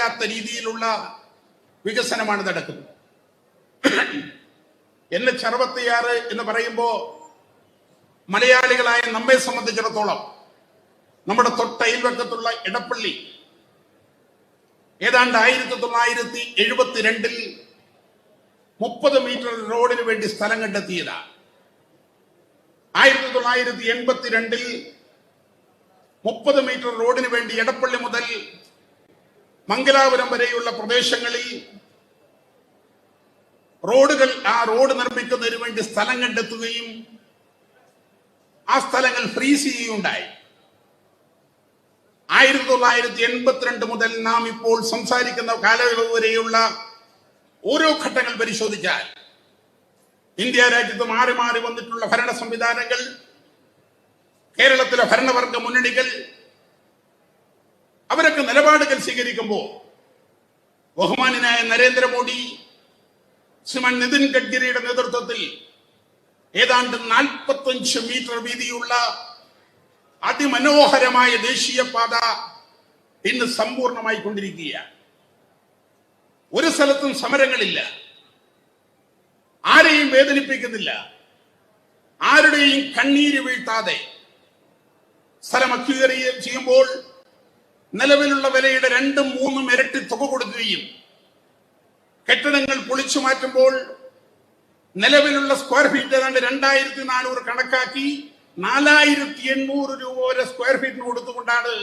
വരാത്ത രീതിയിലുള്ള വികസനമാണ് നടക്കുന്നത്. NH-66 എന്ന് പറയുമ്പോൾ മലയാളികളായ നമ്മെ സംബന്ധിച്ചിടത്തോളം നമ്മുടെ തൊട്ടയൽവക്കത്തുള്ള ഇടപ്പള്ളി ഏതാണ്ട് 1972 30 മീറ്റർ റോഡിന് വേണ്ടി സ്ഥലം കണ്ടെത്തിയതാണ്. 1982 30 മീറ്റർ റോഡിന് വേണ്ടി എടപ്പള്ളി മുതൽ മംഗലാപുരം വരെയുള്ള പ്രദേശങ്ങളിൽ റോഡ് നിർമ്മിക്കുന്നതിന് വേണ്ടി സ്ഥലം കണ്ടെത്തുകയും ആ സ്ഥലങ്ങൾ ഫ്രീസ് ചെയ്യുകയുണ്ടായി. 1982 മുതൽ നാം ഇപ്പോൾ സംസാരിക്കുന്ന കാലയളവ് വരെയുള്ള ഓരോ ഘട്ടങ്ങൾ പരിശോധിച്ചാൽ ഇന്ത്യ രാജ്യത്ത് മാറി മാറി വന്നിട്ടുള്ള ഭരണ സംവിധാനങ്ങൾ, കേരളത്തിലെ ഭരണവർഗ മുന്നണികൾ, അവരൊക്കെ നിലപാടുകൾ സ്വീകരിക്കുമ്പോൾ ബഹുമാന്യനായ നരേന്ദ്രമോദി, ശ്രീമാൻ നിതിൻ ഗഡ്കരിയുടെ നേതൃത്വത്തിൽ ഏതാണ്ട് 45 മീറ്റർ വീതിയുള്ള അതിമനോഹരമായ ദേശീയപാത ഇന്ന് സമ്പൂർണമായി കൊണ്ടിരിക്കുകയാണ്. ഒരു സ്ഥലത്തും സമരങ്ങളില്ല, ആരെയും വേദനിപ്പിക്കുന്നില്ല, ആരുടെയും കണ്ണീര് വീഴ്ത്താതെ സ്ഥലം അക്വയർ ചെയ്യുമ്പോൾ നിലവിലുള്ള വിലയുടെ 2-3 ഇരട്ടി തുക കൊടുക്കുകയും കെട്ടിടങ്ങൾ പൊളിച്ചു മാറ്റുമ്പോൾ നിലവിലുള്ള സ്ക്വയർ ഫീറ്റ് ഏതാണ്ട് 2400 കണക്കാക്കി 4800 രൂപ വരെ സ്ക്വയർ ഫീറ്റിന് കൊടുത്തുകൊണ്ടാണ്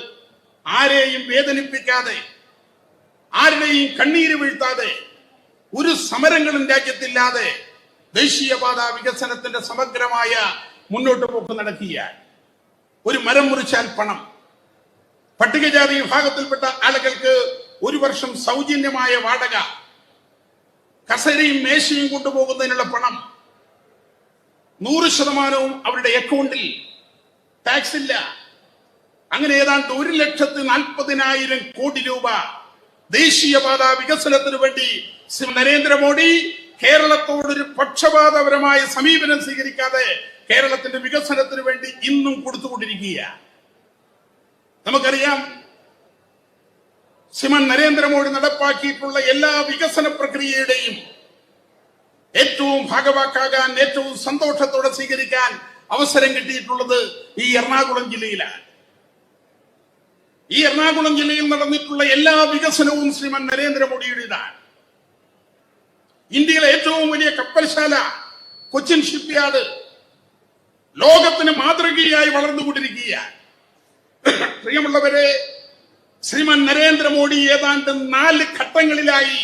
ആരെയും വേദനിപ്പിക്കാതെ, ആരുടെയും കണ്ണീര് വീഴ്ത്താതെ, ഒരു സമരങ്ങളും രാജ്യത്തില്ലാതെ ദേശീയപാത വികസനത്തിന്റെ സമഗ്രമായ മുന്നോട്ട് പോക്ക് നടക്കുകയാണ്. ഒരു മരം മുറിച്ചാൽ പണം, പട്ടികജാതി വിഭാഗത്തിൽപ്പെട്ട ആളുകൾക്ക് 1 വർഷം സൗജന്യമായ വാടക, കസേരയും മേശയും കൊണ്ടുപോകുന്നതിനുള്ള പണം, 100% അവരുടെ അക്കൗണ്ടിൽ ടാക്സ് ഇല്ല. അങ്ങനെ ഏതാണ്ട് 1,40,000 കോടി രൂപ ദേശീയപാത വികസനത്തിന് വേണ്ടി ശ്രീ നരേന്ദ്രമോദി കേരളത്തോടൊരു പക്ഷപാതപരമായ സമീപനം സ്വീകരിക്കാതെ കേരളത്തിന്റെ വികസനത്തിന് വേണ്ടി ഇന്നും കൊടുത്തുകൊണ്ടിരിക്കുകയാണ്. നമുക്കറിയാം, ശ്രീമാൻ നരേന്ദ്രമോദി നടപ്പാക്കിയിട്ടുള്ള എല്ലാ വികസന പ്രക്രിയയുടെയും ഏറ്റവും ഭാഗവാക്കാകാൻ, ഏറ്റവും സന്തോഷത്തോടെ സ്വീകരിക്കാൻ അവസരം കിട്ടിയിട്ടുള്ളത് ഈ എറണാകുളം ജില്ലയിലാണ്. ഈ എറണാകുളം ജില്ലയിൽ നടന്നിട്ടുള്ള എല്ലാ വികസനവും ശ്രീമാൻ നരേന്ദ്രമോദിയുടേതാണ്. ഇന്ത്യയിലെ ഏറ്റവും വലിയ കപ്പൽശാല കൊച്ചിൻ ഷിപ്പ്യാർഡ് ലോകത്തിന് മാതൃകയായി വളർന്നുകൊണ്ടിരിക്കുകയാണ്. പ്രിയമുള്ളവരെ, ശ്രീമാൻ നരേന്ദ്രമോദി ഏതാണ്ട് 4 ഘട്ടങ്ങളിലായി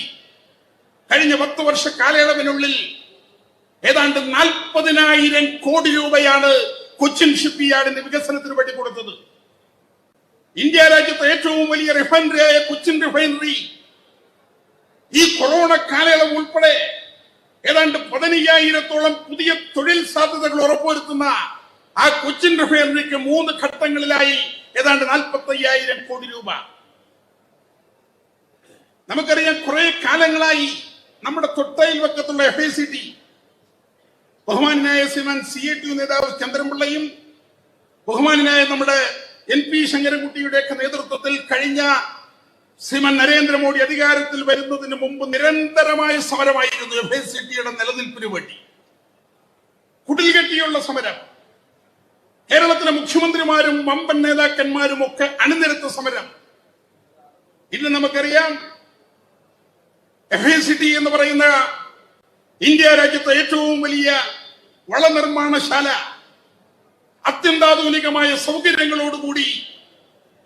കഴിഞ്ഞ 10 വർഷ കാലയളവിനുള്ളിൽ ഏതാണ്ട് 40,000 കോടി രൂപയാണ് കൊച്ചിൻ ഷിപ്പ്യാർഡിന്റെ വികസനത്തിന് വേണ്ടി കൊടുത്തത്. ഇന്ത്യ രാജ്യത്തെ ഏറ്റവും വലിയ റിഫൈനറിയായ കൊച്ചിൻ റിഫൈനറി ഈ കൊറോണ കാലയളവ് ഉൾപ്പെടെ ഏതാണ്ട് 15,000-ഓളം പുതിയ തൊഴിൽ സാധ്യതകൾ ഉറപ്പുവരുത്തുന്ന ആ കൊച്ചിൻ റിഫൈനറിക്ക് 3 ഘട്ടങ്ങളിലായി ഏതാണ്ട് 45,000 കോടി രൂപ. നമുക്കറിയാം, കുറെ കാലങ്ങളായി നമ്മുടെ തൊട്ടയൽവക്കത്തുള്ള FICT ബഹുമാനായ ശ്രീമാൻ CATU നേതാവ് ചന്ദ്രൻപിള്ളയും ബഹുമാനായ നമ്മുടെ NP ശങ്കരൻകുട്ടിയുടെയൊക്കെ നേതൃത്വത്തിൽ കഴിഞ്ഞ ശ്രീമാൻ നരേന്ദ്രമോദി അധികാരത്തിൽ വരുന്നതിന് മുമ്പ് നിരന്തരമായ സമരമായിരുന്നു FICTയുടെ നിലനിൽപ്പിന് വേണ്ടി. കുടിൽകെട്ടിയുള്ള സമരം, കേരളത്തിലെ മുഖ്യമന്ത്രിമാരും വമ്പൻ നേതാക്കന്മാരും ഒക്കെ അണിനിരത്ത സമരം. ഇന്ന് നമുക്കറിയാം, FICT എന്ന് പറയുന്ന ഇന്ത്യ രാജ്യത്തെ ഏറ്റവും വലിയ വളനിർമ്മാണശാല അത്യന്താധുനികമായ സൗകര്യങ്ങളോടുകൂടി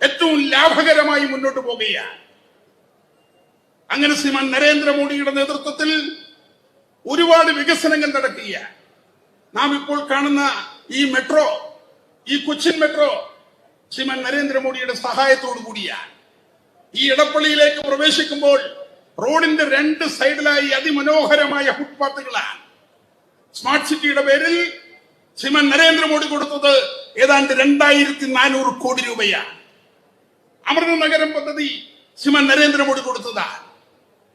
ഏറ്റവും ലാഭകരമായി മുന്നോട്ട് പോകുകയാണ്. അങ്ങനെ ശ്രീമാൻ നരേന്ദ്രമോദിയുടെ നേതൃത്വത്തിൽ ഒരുപാട് വികസനങ്ങൾ നടക്കുകയാണ്. നാം ഇപ്പോൾ കാണുന്ന ഈ മെട്രോ, ഈ കൊച്ചിൻ മെട്രോ ശ്രീമാൻ നരേന്ദ്രമോദിയുടെ സഹായത്തോടു കൂടിയാണ്. ഈ ഇടപ്പള്ളിയിലേക്ക് പ്രവേശിക്കുമ്പോൾ റോഡിന്റെ 2 സൈഡിലായി അതിമനോഹരമായ ഫുട്പാത്തുകളാണ്. സ്മാർട്ട് സിറ്റിയുടെ പേരിൽ ശ്രീമാൻ നരേന്ദ്രമോദി കൊടുത്തത് ഏതാണ്ട് 2,400 കോടി രൂപയാണ്. അമൃത നഗരം പദ്ധതി ശ്രീമാൻ നരേന്ദ്രമോദി കൊടുത്തതാണ്.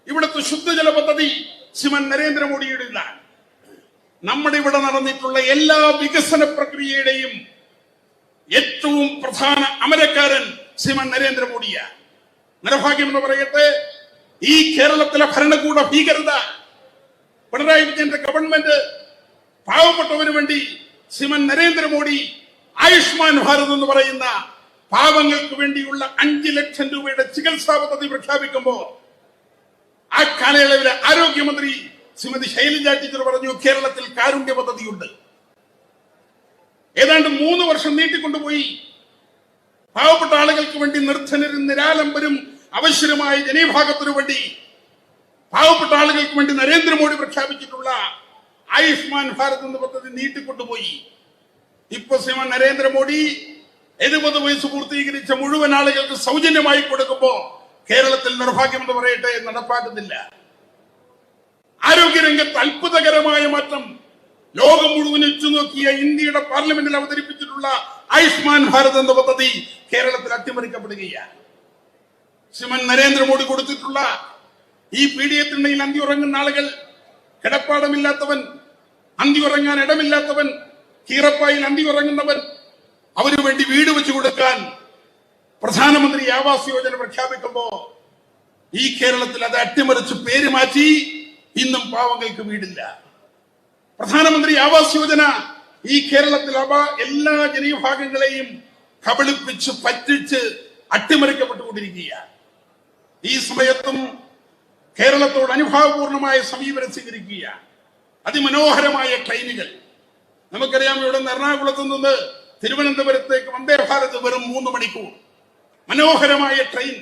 ഇവിടുത്തെ ശുദ്ധജല പദ്ധതി ശ്രീമാൻ നരേന്ദ്രമോദിയുടേതാണ്. നമ്മുടെ ഇവിടെ നടന്നിട്ടുള്ള എല്ലാ വികസന പ്രക്രിയയുടെയും ഏറ്റവും പ്രധാന അമരക്കാരൻ ശ്രീമാൻ നരേന്ദ്രമോദിയാണ്. നിർഭാഗ്യം എന്ന് പറയട്ടെ, ഈ കേരളത്തിലെ ഭരണകൂട ഭീകരത, പിണറായി വിജയന്റെ ഗവൺമെന്റ് പാവപ്പെട്ടവന് വേണ്ടി ശ്രീമാൻ നരേന്ദ്രമോദി ആയുഷ്മാൻ ഭാരത് എന്ന് പറയുന്ന പാവങ്ങൾക്ക് വേണ്ടിയുള്ള 5 ലക്ഷം രൂപയുടെ ചികിത്സാ പദ്ധതി പ്രഖ്യാപിക്കുമ്പോൾ ആ കാലയളവിലെ ആരോഗ്യമന്ത്രി ശ്രീമതി ശൈലജ ടീച്ചർ പറഞ്ഞു കേരളത്തിൽ കാരുണ്യ പദ്ധതിയുണ്ട്. ഏതാണ്ട് 3 വർഷം നീട്ടിക്കൊണ്ടുപോയി. പാവപ്പെട്ട ആളുകൾക്ക് വേണ്ടി നിർധനരും നിരാലംബരും അവശ്യമായ ജനവിഭാഗത്തിനു വേണ്ടി പാവപ്പെട്ട ആളുകൾക്ക് വേണ്ടി നരേന്ദ്രമോദി പ്രഖ്യാപിച്ചിട്ടുള്ള ആയുഷ്മാൻ ഭാരത് എന്ന പദ്ധതി നീട്ടിക്കൊണ്ടുപോയി. ഇപ്പൊ ശ്രീമാൻ നരേന്ദ്രമോദി 70 വയസ്സ് പൂർത്തീകരിച്ച മുഴുവൻ ആളുകൾക്ക് സൗജന്യമായി കൊടുക്കുമ്പോ കേരളത്തിൽ നിർഭാഗ്യമെന്ന് പറയട്ടെ നടപ്പാക്കുന്നില്ല. ആരോഗ്യരംഗത്ത് അത്ഭുതകരമായ മാറ്റം ലോകം മുഴുവൻ ഉറ്റുനോക്കിയ ഇന്ത്യയുടെ പാർലമെന്റിൽ അവതരിപ്പിച്ചിട്ടുള്ള ആയുഷ്മാൻ ഭാരത് എന്ന പദ്ധതി കേരളത്തിൽ അട്ടിമറിക്കപ്പെടുകയാണ്. ശ്രീമാൻ നരേന്ദ്രമോദി കൊടുത്തിട്ടുള്ള ഈ പീഡിയത്തിനിടയിൽ അന്തി ഉറങ്ങുന്ന ആളുകൾ, കിടപ്പാടമില്ലാത്തവൻ, അന്തി ഉറങ്ങാൻ ഇടമില്ലാത്തവൻ, കീറപ്പായിൽ അന്തി ഉറങ്ങുന്നവൻ, അവന് വേണ്ടി വീട് വെച്ചു കൊടുക്കാൻ പ്രധാനമന്ത്രി ആവാസ് യോജന പ്രഖ്യാപിക്കുമ്പോ ഈ കേരളത്തിൽ അത് അട്ടിമറിച്ച് പേര് മാറ്റി ഇന്നും പാവങ്ങൾക്ക് വീടില്ല. പ്രധാനമന്ത്രി ആവാസ് യോജന ഈ കേരളത്തിൽ എല്ലാ ജനവിഭാഗങ്ങളെയും കബളിപ്പിച്ച് പറ്റിച്ച് അട്ടിമറിക്കപ്പെട്ടുകൊണ്ടിരിക്കുകയാണ്. ഈ സമയത്തും കേരളത്തോട് അനുഭാവപൂർണമായ സമീപനം സ്വീകരിക്കുകയാണ്. അതിമനോഹരമായ ട്രെയിനുകൾ. നമുക്കറിയാം, ഇവിടെ നിന്ന് എറണാകുളത്ത് നിന്ന് തിരുവനന്തപുരത്തേക്ക് വന്ദേ ഭാരത് വെറും 3 മണിക്കൂർ. മനോഹരമായ ട്രെയിൻ.